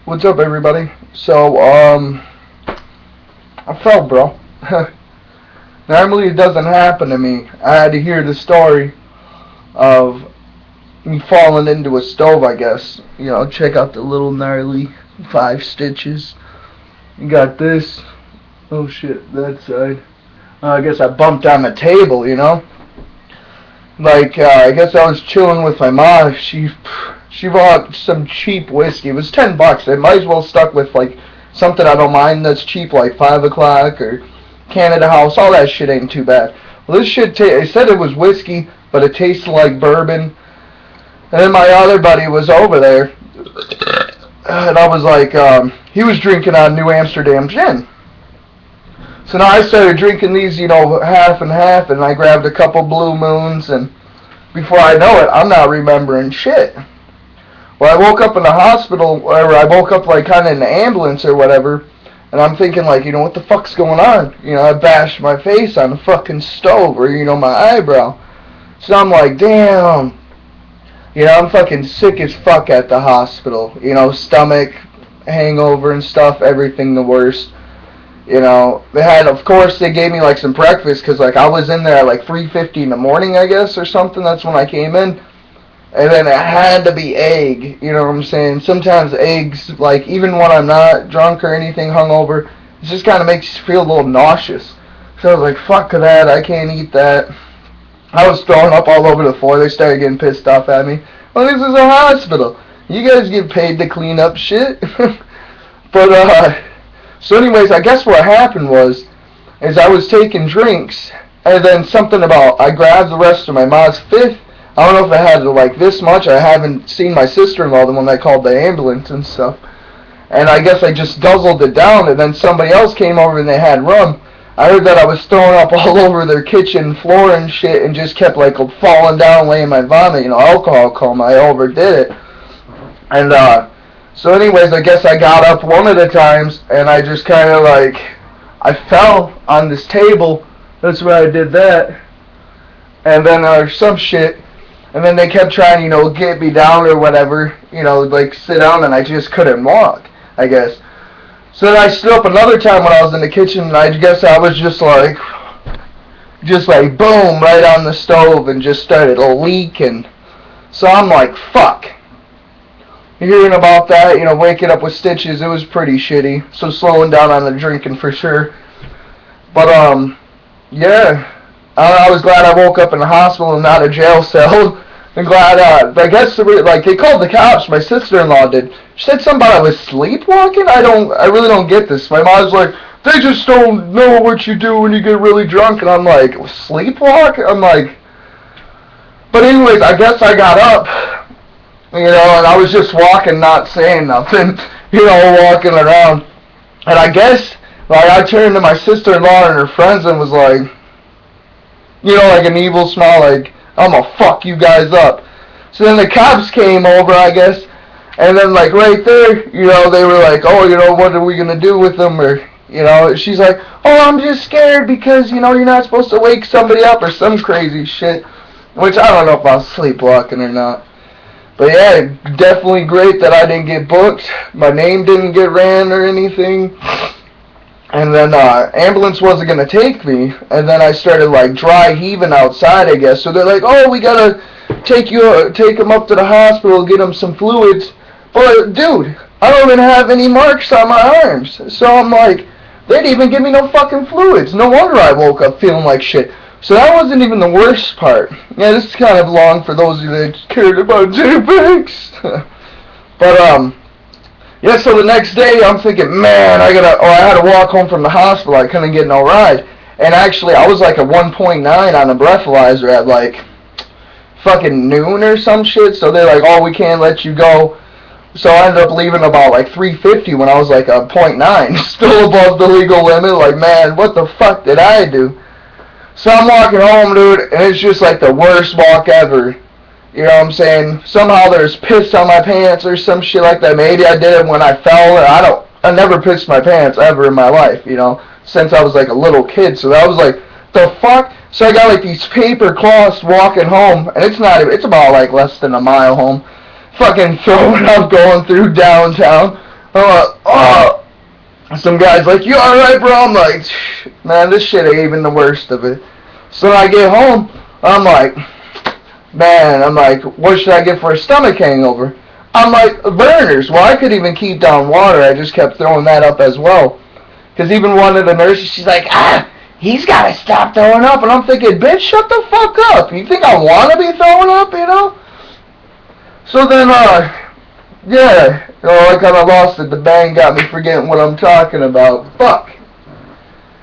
What's up, everybody? So, I fell, bro. Normally it doesn't happen to me. I had to hear the story of me falling into a stove, I guess. You know, check out the little gnarly 5 stitches. You got this. Oh shit, that side. I guess I bumped on the table, you know? I guess I was chilling with my mom. She bought some cheap whiskey. It was $10. It might as well stuck with something I don't mind that's cheap, like 5 o'clock or Canada House. All that shit ain't too bad. Well, this shit, it said it was whiskey, but it tasted like bourbon. And then my other buddy was over there, and I was like, he was drinking on New Amsterdam gin. So now I started drinking these, half and half, and I grabbed a couple Blue Moons, and before I know it, I'm not remembering shit. Well, I woke up in the hospital, or I woke up kind of in the ambulance or whatever, and I'm thinking what the fuck's going on? I bashed my face on the fucking stove, or, my eyebrow. So I'm like, damn. I'm fucking sick as fuck at the hospital. Stomach, hangover and stuff, everything the worst. Of course, they gave me some breakfast, because I was in there at 3:50 in the morning, I guess, or something. That's when I came in. And then it had to be egg, you know what I'm saying? Sometimes eggs, even when I'm not drunk or anything hungover, it just kind of makes you feel a little nauseous. So I was like, fuck that, I can't eat that. I was throwing up all over the floor. They started getting pissed off at me. Well, this is a hospital. You guys get paid to clean up shit. So anyways, I guess what happened is I was taking drinks, and then something about, I grabbed the rest of my mom's fifth. I don't know if I had this much. I haven't seen my sister-in-law, the one that called the ambulance and stuff. And I guess I just guzzled it down, and then somebody else came over and they had rum. I heard that I was throwing up all over their kitchen floor and shit, and just kept falling down, laying my vomit. Alcohol coma. I overdid it. And so anyways, I guess I got up one of the times, and I just kind of I fell on this table. That's where I did that. And then some shit. And then they kept trying, get me down or whatever, sit down, and I just couldn't walk, I guess. So then I stood up another time when I was in the kitchen, and I guess I was just boom, right on the stove, and just started leaking. So I'm like, fuck. Hearing about that, waking up with stitches, it was pretty shitty. So slowing down on the drinking for sure. But, yeah. I was glad I woke up in the hospital and not a jail cell. I'm glad, I guess, they called the cops. My sister-in-law did. She said something about I was sleepwalking? I really don't get this. My mom's like, they just don't know what you do when you get really drunk. And I'm like, sleepwalk? I'm like, but anyways, I guess I got up, and I was just walking, not saying nothing, walking around. And I guess, I turned to my sister-in-law and her friends and was like, an evil smile, I'm gonna fuck you guys up. So then the cops came over, I guess, and then right there, they were like, oh, what are we gonna do with them? Or, she's like, oh, I'm just scared because, you're not supposed to wake somebody up or some crazy shit. Which I don't know if I was sleepwalking or not. But yeah, definitely great that I didn't get booked. My name didn't get ran or anything. And then ambulance wasn't going to take me, and then I started dry heaving outside, I guess. So they're like, oh, we got to take him up to the hospital, get him some fluids. But dude, I don't even have any marks on my arms. So I'm like, they didn't even give me no fucking fluids. No wonder I woke up feeling like shit. So that wasn't even the worst part. Yeah, this is kind of long for those of you that cared about Jbank. But yeah, so the next day, I'm thinking, man, I had to walk home from the hospital. I couldn't get no ride. And actually, I was at 1.9 on the breathalyzer at fucking noon or some shit. So they're like, oh, we can't let you go. So I ended up leaving about 3:50 when I was a 0.9. Still above the legal limit. Man, what the fuck did I do? So I'm walking home, dude, and it's just the worst walk ever. You know what I'm saying? Somehow there's piss on my pants or some shit like that. Maybe I did it when I fell. I never pissed my pants ever in my life, since I was a little kid. So that was the fuck? So I got these paper cloths walking home, and it's about less than a mile home. Fucking throwing up going through downtown. Oh. Some guy's like, you alright, bro? I'm like, man, this shit ain't even the worst of it. So when I get home, I'm like, what should I get for a stomach hangover? I'm like, Verner's. Well, I could even keep down water. I just kept throwing that up as well. Because even one of the nurses, she's like, he's got to stop throwing up. And I'm thinking, bitch, shut the fuck up. You think I want to be throwing up, you know? So then, yeah, I kind of lost it. The bang got me forgetting what I'm talking about. Fuck.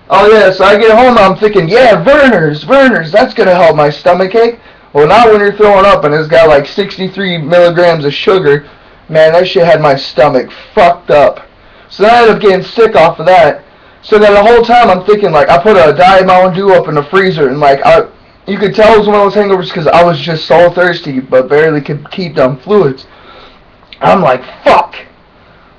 Oh, yeah, so I get home, I'm thinking, yeah, Verner's, that's going to help my stomach ache. Well, now when you're throwing up and it's got like 63 milligrams of sugar, man, that shit had my stomach fucked up. So then I ended up getting sick off of that. So then the whole time I'm thinking, like, I put a Diet Mountain Dew up in the freezer, and like, you could tell it was one of those hangovers because I was just so thirsty, but barely could keep down fluids. I'm like, fuck.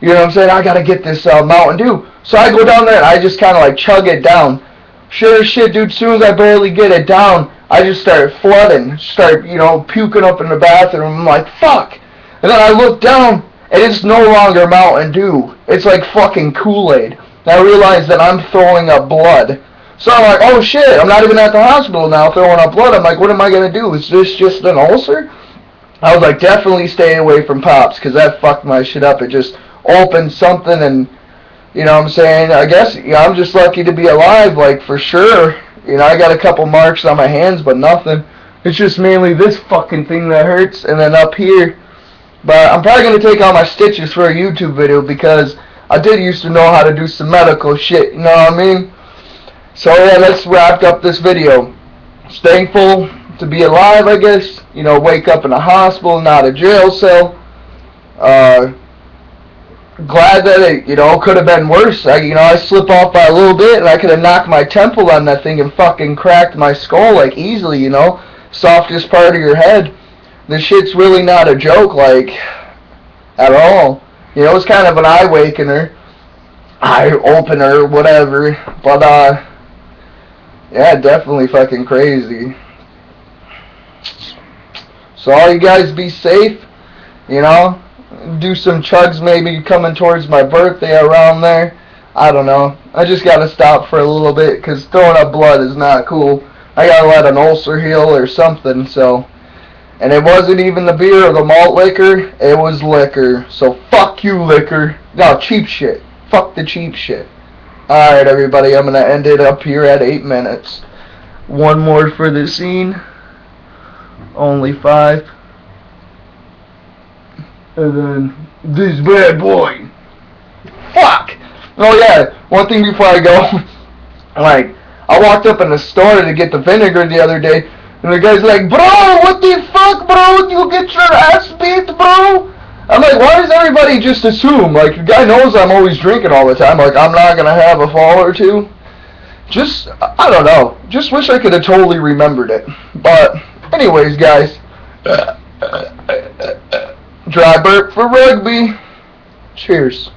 You know what I'm saying? I gotta get this Mountain Dew. So I go down there and I just kind of like chug it down. Sure as shit, dude, as soon as I barely get it down, I just start flooding. Start, puking up in the bathroom. I'm like, fuck. And then I look down and it's no longer Mountain Dew. It's like fucking Kool-Aid. And I realize that I'm throwing up blood. So I'm like, oh shit, I'm not even at the hospital now throwing up blood. I'm like, what am I gonna do? Is this just an ulcer? I was like, definitely stay away from Pops, because that fucked my shit up. It just opened something, and, you know what I'm saying, I guess, I'm just lucky to be alive, like, for sure. I got a couple marks on my hands, but nothing. It's just mainly this fucking thing that hurts, and then up here. But I'm probably going to take all my stitches for a YouTube video, because I did used to know how to do some medical shit, you know what I mean? So, yeah, let's wrap up this video. It's thankful to be alive, I guess. Wake up in a hospital, not a jail cell. Glad that it, could have been worse. I slip off by a little bit, and I could have knocked my temple on that thing and fucking cracked my skull, like, easily, Softest part of your head. This shit's really not a joke, like, at all. It's kind of an eye-opener, whatever. But, yeah, definitely fucking crazy. So all you guys be safe, do some chugs maybe coming towards my birthday around there. I don't know. I just gotta stop for a little bit because throwing up blood is not cool. I gotta let an ulcer heal or something, so. And it wasn't even the beer or the malt liquor, it was liquor. So fuck you, liquor. No, cheap shit. Fuck the cheap shit. Alright, everybody, I'm gonna end it up here at 8 minutes. One more for the scene. Only 5. And then this bad boy. Fuck! Oh yeah, one thing before I go. Like, I walked up in the store to get the vinegar the other day, and the guy's like, bro, what the fuck, bro? You get your ass beat, bro? I'm like, why does everybody just assume? Like, the guy knows I'm always drinking all the time. Like, I'm not gonna have a fall or two. Just, I don't know. Just wish I could have totally remembered it. But, anyways, guys. Dry burp for rugby. Cheers.